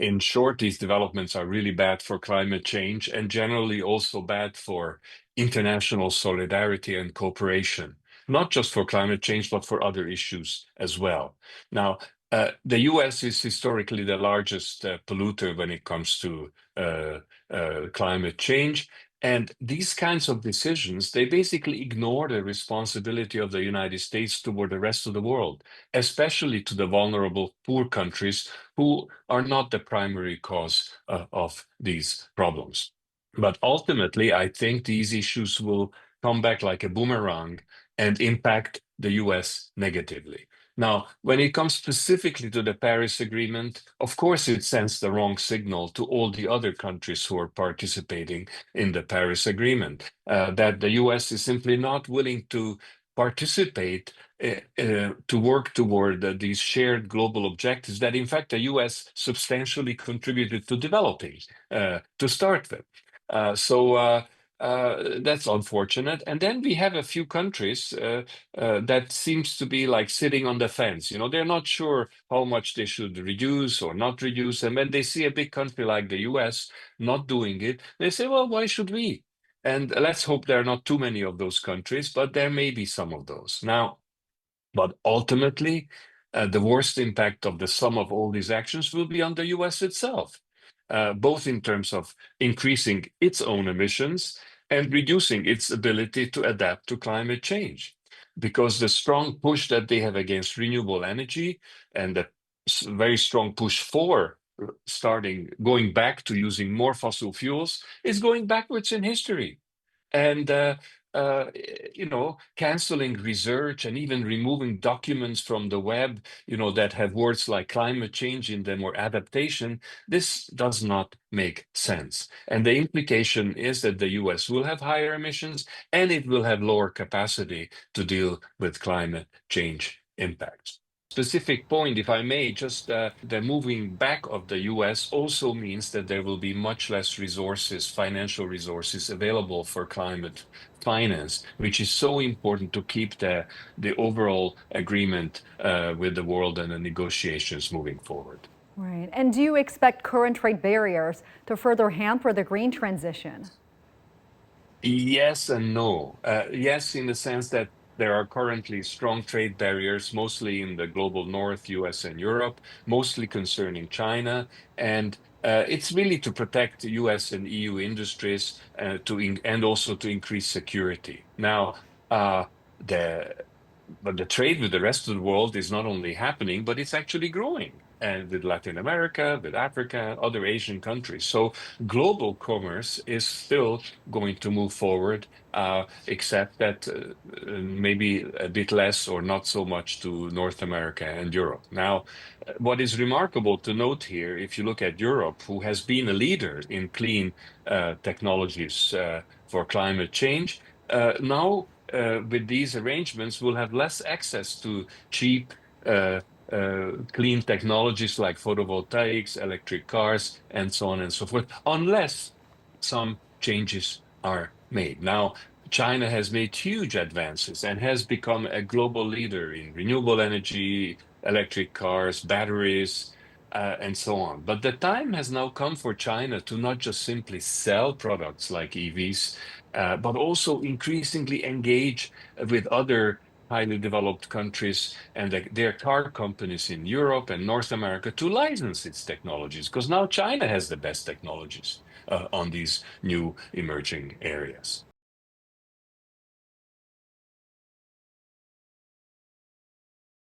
In short, these developments are really bad for climate change and generally also bad for international solidarity and cooperation, not just for climate change, but for other issues as well. Now, the US is historically the largest polluter when it comes to climate change. And these kinds of decisions, they basically ignore the responsibility of the United States toward the rest of the world, especially to the vulnerable poor countries who are not the primary cause of these problems. But ultimately, I think these issues will come back like a boomerang and impact the US negatively. Now, when it comes specifically to the Paris Agreement, of course, it sends the wrong signal to all the other countries who are participating in the Paris Agreement, that the US is simply not willing to participate to work toward these shared global objectives that, in fact, the US substantially contributed to developing to start with. That's unfortunate. And then we have a few countries that seems to be like sitting on the fence. You know, they're not sure how much they should reduce or not reduce. And when they see a big country like the US not doing it, they say, well, why should we? And let's hope there are not too many of those countries, but there may be some of those. Now, but ultimately, the worst impact of the sum of all these actions will be on the US itself, both in terms of increasing its own emissions and reducing its ability to adapt to climate change. Because the strong push that they have against renewable energy and the very strong push for going back to using more fossil fuels is going backwards in history. And uh, canceling research and even removing documents from the web, that have words like climate change in them or adaptation, this does not make sense. And the implication is that the US will have higher emissions and it will have lower capacity to deal with climate change impacts. Specific point, if I may, just the moving back of the US also means that there will be much less resources, financial resources available for climate finance, which is so important to keep the overall agreement with the world and the negotiations moving forward. Right. And do you expect current trade barriers to further hamper the green transition? Yes and no. Yes, in the sense that there are currently strong trade barriers, mostly in the global north, US and Europe, mostly concerning China. And it's really to protect US and EU industries and also to increase security. Now, uh, the but the trade with the rest of the world is not only happening, but it's actually growing. And with Latin America, with Africa, other Asian countries. So global commerce is still going to move forward, except that maybe a bit less or not so much to North America and Europe. Now, what is remarkable to note here, if you look at Europe, who has been a leader in clean technologies for climate change, now with these arrangements, we'll have less access to cheap, clean technologies like photovoltaics, electric cars, and so on and so forth, unless some changes are made. Now, China has made huge advances and has become a global leader in renewable energy, electric cars, batteries, and so on. But the time has now come for China to not just simply sell products like EVs, but also increasingly engage with other highly developed countries and their car companies in Europe and North America to license its technologies, because now China has the best technologies on these new emerging areas.